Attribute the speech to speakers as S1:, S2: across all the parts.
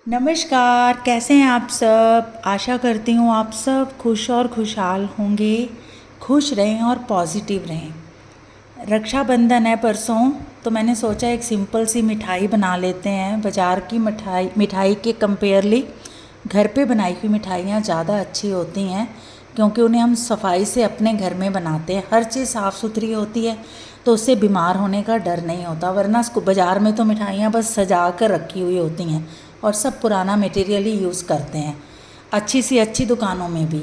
S1: नमस्कार, कैसे हैं आप सब। आशा करती हूँ आप सब खुश और खुशहाल होंगे। खुश रहें और पॉजिटिव रहें। रक्षाबंधन है परसों, तो मैंने सोचा एक सिंपल सी मिठाई बना लेते हैं। बाज़ार की मिठाई के कंपेयरली घर पे बनाई हुई मिठाइयाँ ज़्यादा अच्छी होती हैं, क्योंकि उन्हें हम सफाई से अपने घर में बनाते हैं। हर चीज़ साफ़ सुथरी होती है, तो उससे बीमार होने का डर नहीं होता। वरना बाज़ार में तो मिठाइयाँ बस सजा कर रखी हुई होती हैं और सब पुराना मटेरियल ही यूज़ करते हैं, अच्छी सी अच्छी दुकानों में भी।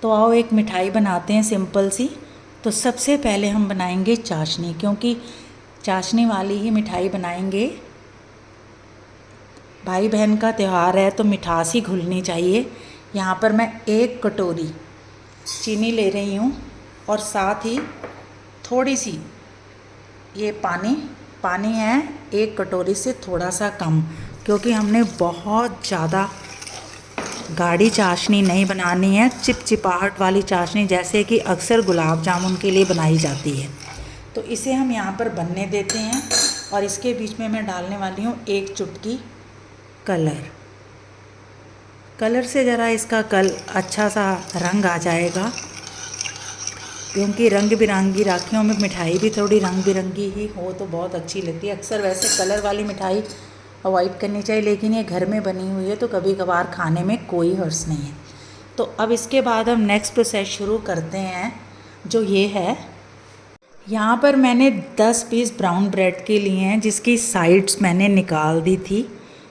S1: तो आओ एक मिठाई बनाते हैं सिंपल सी। तो सबसे पहले हम बनाएंगे चाशनी, क्योंकि चाशनी वाली ही मिठाई बनाएंगे। भाई बहन का त्यौहार है तो मिठास ही घुलनी चाहिए। यहाँ पर मैं 1 कटोरी चीनी ले रही हूँ और साथ ही थोड़ी सी ये पानी है, 1 कटोरी से थोड़ा सा कम, क्योंकि हमने बहुत ज़्यादा गाढ़ी चाशनी नहीं बनानी है। चिपचिपाहट वाली चाशनी जैसे कि अक्सर गुलाब जामुन के लिए बनाई जाती है। तो इसे हम यहाँ पर बनने देते हैं और इसके बीच में मैं डालने वाली हूँ 1 चुटकी कलर से ज़रा इसका अच्छा सा रंग आ जाएगा, क्योंकि रंग बिरंगी राखियों में मिठाई भी थोड़ी रंग बिरंगी ही हो तो बहुत अच्छी लगती है। अक्सर वैसे कलर वाली मिठाई अवॉइड करनी चाहिए, लेकिन ये घर में बनी हुई है तो कभी कभार खाने में कोई हर्ज नहीं है। तो अब इसके बाद हम नेक्स्ट प्रोसेस शुरू करते हैं, जो ये है। यहाँ पर मैंने 10 पीस ब्राउन ब्रेड के लिए हैं, जिसकी साइड्स मैंने निकाल दी थी।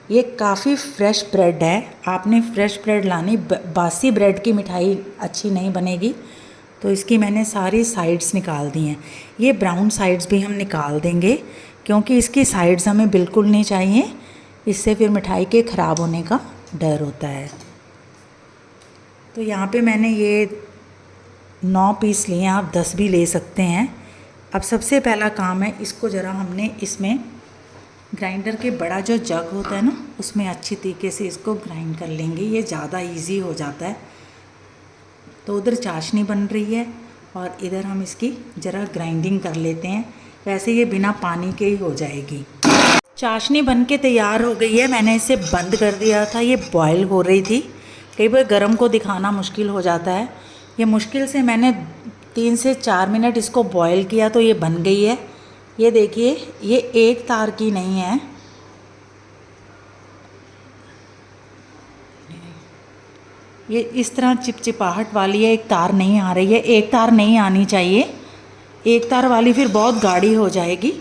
S1: ये काफ़ी फ्रेश ब्रेड है, आपने फ्रेश ब्रेड लानी। बासी ब्रेड की मिठाई अच्छी नहीं बनेगी, तो इसकी मैंने सारी साइड्स निकाल दी हैं। ये ब्राउन साइड्स भी हम निकाल देंगे, क्योंकि इसकी साइड्स हमें बिल्कुल नहीं चाहिए, इससे फिर मिठाई के ख़राब होने का डर होता है। तो यहाँ पे मैंने ये 9 पीस लिए हैं, आप 10 भी ले सकते हैं। अब सबसे पहला काम है, इसको ज़रा हमने इसमें ग्राइंडर के बड़ा जो जग होता है ना, उसमें अच्छी तरीके से इसको ग्राइंड कर लेंगे। ये ज़्यादा ईजी हो जाता है। तो उधर चाशनी बन रही है और इधर हम इसकी ज़रा ग्राइंडिंग कर लेते हैं। वैसे ये बिना पानी के ही हो जाएगी। चाशनी बन के तैयार हो गई है, मैंने इसे बंद कर दिया था। ये बॉयल हो रही थी। कई बार गरम को दिखाना मुश्किल हो जाता है। ये मुश्किल से मैंने 3 से 4 मिनट इसको बॉयल किया तो ये बन गई है। ये देखिए, ये एक तार की नहीं है, ये इस तरह चिपचिपाहट वाली है। एक तार नहीं आ रही है, एक तार नहीं आनी चाहिए। एक तार वाली फिर बहुत गाढ़ी हो जाएगी।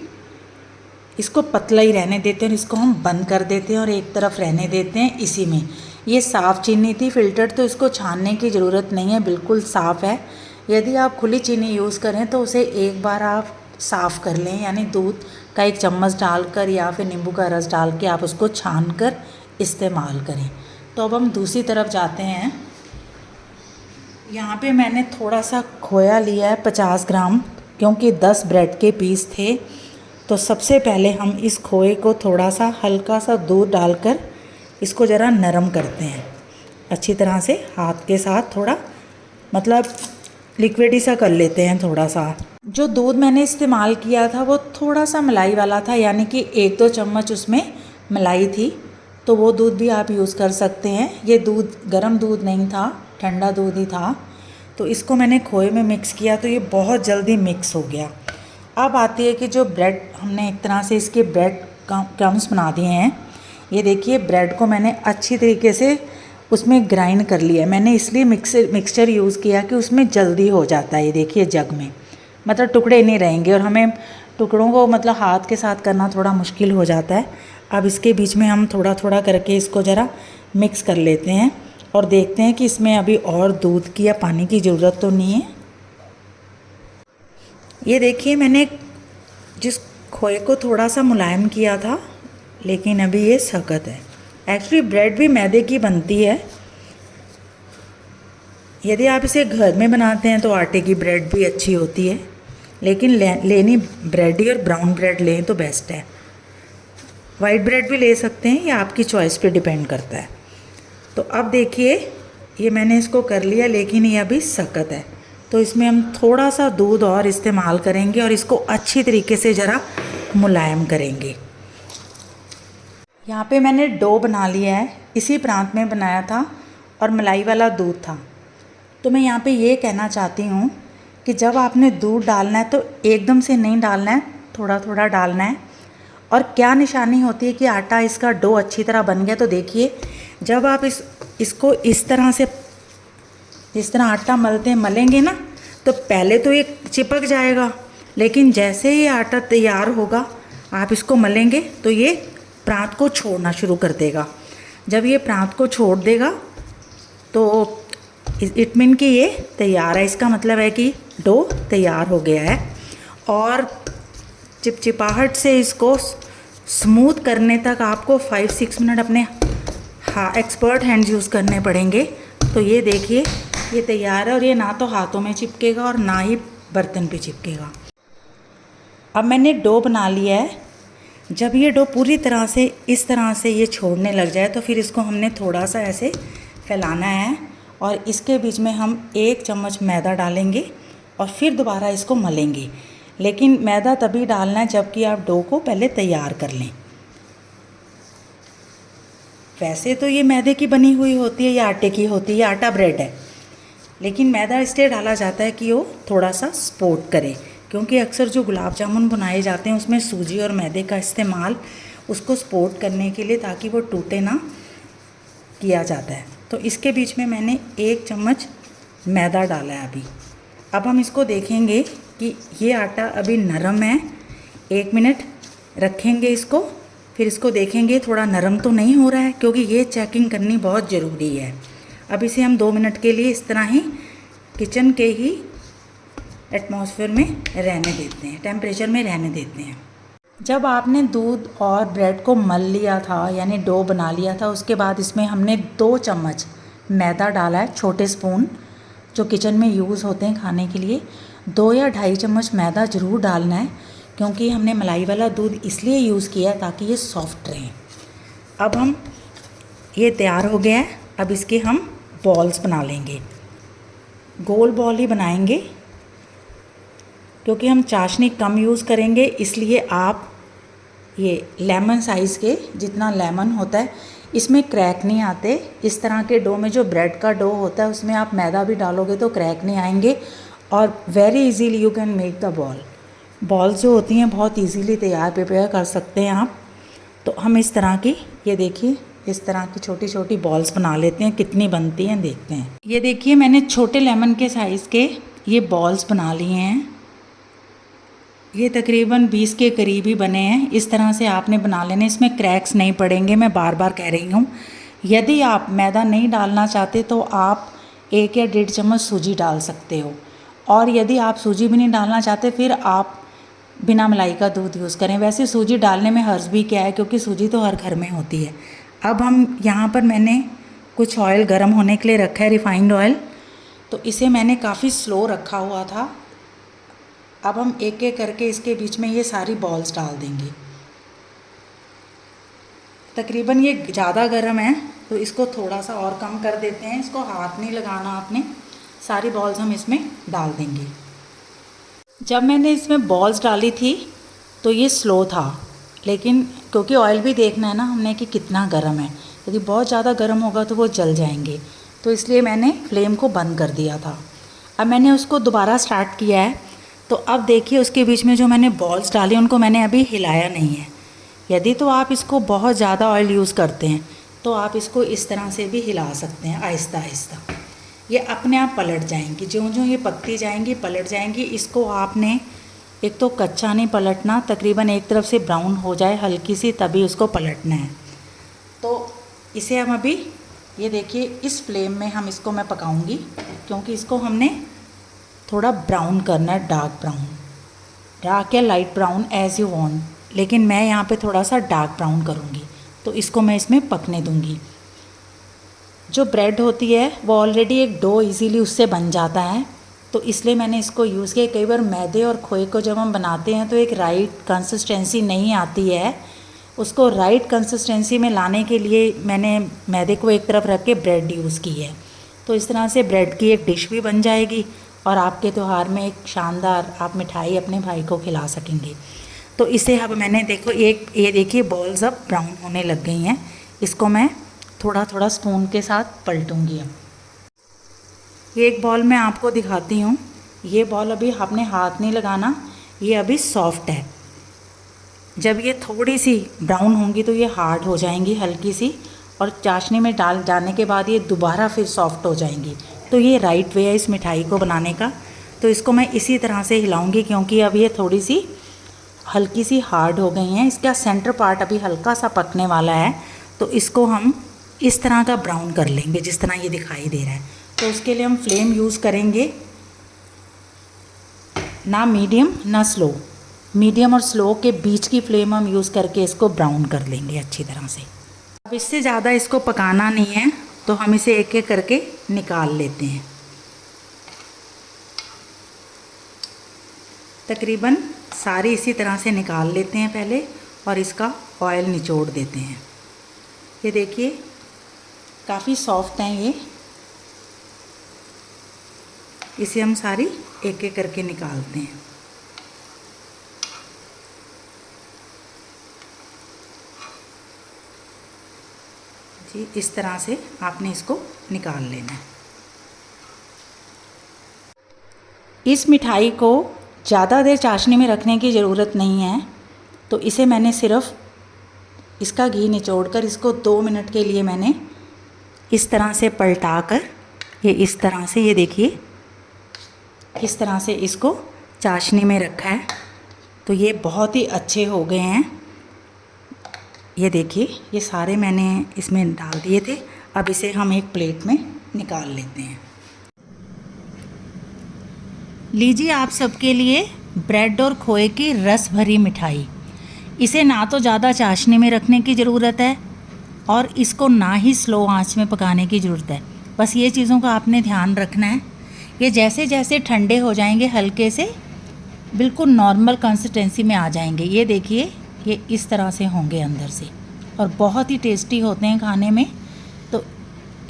S1: इसको पतला ही रहने देते हैं और इसको हम बंद कर देते हैं और एक तरफ रहने देते हैं इसी में। ये साफ़ चीनी थी, फ़िल्टर, तो इसको छानने की ज़रूरत नहीं है, बिल्कुल साफ़ है। यदि आप खुली चीनी यूज़ करें तो उसे एक बार आप साफ़ कर लें, यानी दूध का 1 चम्मच डालकर या फिर नींबू का रस डाल के आप उसको छान कर इस्तेमाल करें। तो अब हम दूसरी तरफ जाते हैं। यहाँ पे मैंने थोड़ा सा खोया लिया है 50 ग्राम, क्योंकि 10 ब्रेड के पीस थे। तो सबसे पहले हम इस खोए को थोड़ा सा हल्का सा दूध डालकर इसको ज़रा नरम करते हैं अच्छी तरह से। हाथ के साथ थोड़ा मतलब लिक्विडी सा कर लेते हैं थोड़ा सा। जो दूध मैंने इस्तेमाल किया था वो थोड़ा सा मलाई वाला था, यानी कि 1-2 चम्मच उसमें मलाई थी। तो वो दूध भी आप यूज़ कर सकते हैं। ये दूध गर्म दूध नहीं था, ठंडा दूध ही था। तो इसको मैंने खोए में मिक्स किया तो ये बहुत जल्दी मिक्स हो गया। अब आती है कि जो ब्रेड हमने एक तरह से इसके ब्रेड क्रम्स बना दिए हैं। ये देखिए, ब्रेड को मैंने अच्छी तरीके से उसमें ग्राइंड कर लिया है। मैंने इसलिए मिक्सचर यूज़ किया कि उसमें जल्दी हो जाता है। ये देखिए, जग में मतलब टुकड़े नहीं रहेंगे, और हमें टुकड़ों को मतलब हाथ के साथ करना थोड़ा मुश्किल हो जाता है। अब इसके बीच में हम थोड़ा थोड़ा करके इसको ज़रा मिक्स कर लेते हैं और देखते हैं कि इसमें अभी और दूध की या पानी की ज़रूरत तो नहीं है। ये देखिए, मैंने जिस खोए को थोड़ा सा मुलायम किया था, लेकिन अभी ये सख्त है। एक्चुअली ब्रेड भी मैदे की बनती है। यदि आप इसे घर में बनाते हैं तो आटे की ब्रेड भी अच्छी होती है, लेकिन लेनी ब्रेड ही और ब्राउन ब्रेड लें तो बेस्ट है। वाइट ब्रेड भी ले सकते हैं, या आपकी चॉइस पे डिपेंड करता है। तो अब देखिए, ये मैंने इसको कर लिया, लेकिन ये अभी सख्त है। तो इसमें हम थोड़ा सा दूध और इस्तेमाल करेंगे और इसको अच्छी तरीके से ज़रा मुलायम करेंगे। यहाँ पे मैंने डो बना लिया है। इसी प्रांत में बनाया था और मलाई वाला दूध था। तो मैं यहाँ पे ये कहना चाहती हूँ कि जब आपने दूध डालना है तो एकदम से नहीं डालना है, थोड़ा थोड़ा डालना है। और क्या निशानी होती है कि आटा इसका डो अच्छी तरह बन गया, तो देखिए जब आप इसको इस तरह से, जिस तरह आटा मलेंगे ना, तो पहले तो ये चिपक जाएगा, लेकिन जैसे ही आटा तैयार होगा आप इसको मलेंगे तो ये प्रांत को छोड़ना शुरू कर देगा। जब ये प्रांत को छोड़ देगा तो इट मीन कि ये तैयार है, इसका मतलब है कि डो तैयार हो गया है। और चिपचिपाहट से इसको स्मूथ करने तक आपको 5-6 मिनट अपने एक्सपर्ट हैंड्स यूज़ करने पड़ेंगे। तो ये देखिए ये तैयार है और ये ना तो हाथों में चिपकेगा और ना ही बर्तन पे चिपकेगा। अब मैंने डो बना लिया है। जब ये डो पूरी तरह से इस तरह से ये छोड़ने लग जाए तो फिर इसको हमने थोड़ा सा ऐसे फैलाना है और इसके बीच में हम 1 चम्मच मैदा डालेंगे और फिर दोबारा इसको मलेंगे। लेकिन मैदा तभी डालना है जबकि आप डो को पहले तैयार कर लें। वैसे तो ये मैदे की बनी हुई होती है या आटे की होती है, आटा ब्रेड है, लेकिन मैदा इसलिए डाला जाता है कि वो थोड़ा सा सपोर्ट करे, क्योंकि अक्सर जो गुलाब जामुन बनाए जाते हैं उसमें सूजी और मैदे का इस्तेमाल उसको सपोर्ट करने के लिए, ताकि वो टूटे ना, किया जाता है। तो इसके बीच में मैंने 1 चम्मच मैदा डाला है अभी। अब हम इसको देखेंगे कि ये आटा अभी नरम है। 1 मिनट रखेंगे इसको, फिर इसको देखेंगे थोड़ा नरम तो नहीं हो रहा है, क्योंकि ये चेकिंग करनी बहुत ज़रूरी है। अब इसे हम 2 मिनट के लिए इस तरह ही किचन के ही एटमॉस्फेयर में रहने देते हैं, टेम्परेचर में रहने देते हैं। जब आपने दूध और ब्रेड को मल लिया था, यानी डो बना लिया था, उसके बाद इसमें हमने 2 चम्मच मैदा डाला है, छोटे स्पून जो किचन में यूज़ होते हैं खाने के लिए। 2 या 2.5 चम्मच मैदा ज़रूर डालना है, क्योंकि हमने मलाई वाला दूध इसलिए यूज़ किया है ताकि ये सॉफ्ट रहे। अब हम ये तैयार हो गया है। अब इसके हम बॉल्स बना लेंगे, गोल बॉल ही बनाएंगे, क्योंकि हम चाशनी कम यूज़ करेंगे, इसलिए आप ये लेमन साइज़ के, जितना लेमन होता है, इसमें क्रैक नहीं आते। इस तरह के डो में, जो ब्रेड का डो होता है, उसमें आप मैदा भी डालोगे तो क्रैक नहीं आएंगे और very easily you can make the ball. Balls जो होती हैं बहुत इजीली प्रिपेयर कर सकते हैं आप। तो हम इस तरह की, ये देखिए इस तरह की छोटी छोटी बॉल्स बना लेते हैं, कितनी बनती हैं देखते हैं। ये देखिए मैंने छोटे लेमन के साइज़ के ये बॉल्स बना लिए हैं। ये तकरीबन 20 के करीब ही बने हैं। इस तरह से आपने बना लेने, इसमें क्रैक्स नहीं पड़ेंगे। मैं बार बार कह रही हूँ, यदि आप मैदा नहीं डालना चाहते तो आप 1 या 1.5 चम्मच सूजी डाल सकते हो, और यदि आप सूजी भी नहीं डालना चाहते फिर आप बिना मलाई का दूध यूज़ करें। वैसे सूजी डालने में हर्ज भी क्या है, क्योंकि सूजी तो हर घर में होती है। अब हम यहाँ पर मैंने कुछ ऑयल गर्म होने के लिए रखा है, रिफाइंड ऑयल, तो इसे मैंने काफ़ी स्लो रखा हुआ था। अब हम एक एक करके इसके बीच में ये सारी बॉल्स डाल देंगे। तकरीबन ये ज़्यादा गर्म है तो इसको थोड़ा सा और कम कर देते हैं। इसको हाथ नहीं लगाना आपने, सारी बॉल्स हम इसमें डाल देंगे। जब मैंने इसमें बॉल्स डाली थी तो ये स्लो था, लेकिन क्योंकि ऑयल भी देखना है ना हमने कि कितना गर्म है, यदि बहुत ज़्यादा गर्म होगा तो वो जल जाएंगे, तो इसलिए मैंने फ्लेम को बंद कर दिया था। अब मैंने उसको दोबारा स्टार्ट किया है। तो अब देखिए उसके बीच में जो मैंने बॉल्स डाली उनको मैंने अभी हिलाया नहीं है। यदि तो आप इसको बहुत ज़्यादा ऑयल यूज़ करते हैं तो आप इसको इस तरह से भी हिला सकते हैं, आहिस्ता आहिस्ता। ये अपने आप पलट जाएंगी, ज्यों ज्यों ये पकती जाएंगी पलट जाएंगी। इसको आपने एक तो कच्चा नहीं पलटना, तकरीबन एक तरफ से ब्राउन हो जाए हल्की सी, तभी उसको पलटना है। तो इसे हम अभी, ये देखिए इस फ्लेम में हम इसको मैं पकाऊंगी, क्योंकि इसको हमने थोड़ा ब्राउन करना है, डार्क या light brown as you want, लेकिन मैं यहाँ पे थोड़ा सा डार्क ब्राउन करूँगी। तो इसको मैं इसमें पकने दूँगी। जो ब्रेड होती है वो ऑलरेडी एक डो इजीली उससे बन जाता है, तो इसलिए मैंने इसको यूज़ किया। कई बार मैदे और खोए को जब हम बनाते हैं तो एक राइट कंसिस्टेंसी नहीं आती है, उसको राइट कंसिस्टेंसी में लाने के लिए मैंने मैदे को एक तरफ रख के ब्रेड यूज़ की है। तो इस तरह से ब्रेड की एक डिश भी बन जाएगी और आपके त्यौहार में एक शानदार आप मिठाई अपने भाई को खिला सकेंगे। तो इसे अब मैंने देखो एक, ये देखिए बॉल्स अब ब्राउन होने लग गई हैं। इसको मैं थोड़ा थोड़ा स्पून के साथ पलटूंगी। अब ये एक बॉल मैं आपको दिखाती हूँ। ये बॉल अभी आपने हाथ नहीं लगाना, ये अभी सॉफ्ट है। जब ये थोड़ी सी ब्राउन होंगी तो ये हार्ड हो जाएंगी हल्की सी, और चाशनी में डाल जाने के बाद ये दोबारा फिर सॉफ्ट हो जाएंगी। तो ये राइट वे है इस मिठाई को बनाने का। तो इसको मैं इसी तरह से हिलाऊंगी क्योंकि अब ये थोड़ी सी हल्की सी हार्ड हो गई हैं। इसका सेंटर पार्ट अभी हल्का सा पकने वाला है, तो इसको हम इस तरह का ब्राउन कर लेंगे जिस तरह ये दिखाई दे रहा है। तो उसके लिए हम फ्लेम यूज़ करेंगे ना मीडियम ना स्लो, मीडियम और स्लो के बीच की फ्लेम हम यूज़ करके इसको ब्राउन कर लेंगे अच्छी तरह से। अब इससे ज़्यादा इसको पकाना नहीं है, तो हम इसे एक एक करके निकाल लेते हैं। तकरीबन सारी इसी तरह से निकाल लेते हैं पहले, और इसका ऑयल निचोड़ देते हैं। ये देखिए काफ़ी सॉफ्ट हैं ये। इसे हम सारी एक एक करके निकालते हैं। जी इस तरह से आपने इसको निकाल लेना है। इस मिठाई को ज़्यादा देर चाशनी में रखने की ज़रूरत नहीं है, तो इसे मैंने सिर्फ इसका घी निचोड़कर इसको 2 मिनट के लिए मैंने इस तरह से पलटा कर, ये इस तरह से, ये देखिए इस तरह से इसको चाशनी में रखा है। तो ये बहुत ही अच्छे हो गए हैं। ये देखिए ये सारे मैंने इसमें डाल दिए थे। अब इसे हम एक प्लेट में निकाल लेते हैं। लीजिए आप सबके लिए ब्रेड और खोए की रस भरी मिठाई। इसे ना तो ज़्यादा चाशनी में रखने की ज़रूरत है और इसको ना ही स्लो आंच में पकाने की ज़रूरत है। बस ये चीज़ों का आपने ध्यान रखना है। ये जैसे जैसे ठंडे हो जाएंगे हल्के से बिल्कुल नॉर्मल कंसिस्टेंसी में आ जाएंगे। ये देखिए ये इस तरह से होंगे अंदर से, और बहुत ही टेस्टी होते हैं खाने में। तो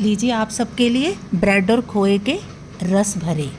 S1: लीजिए आप सबके लिए ब्रेड और खोए के रस भरे।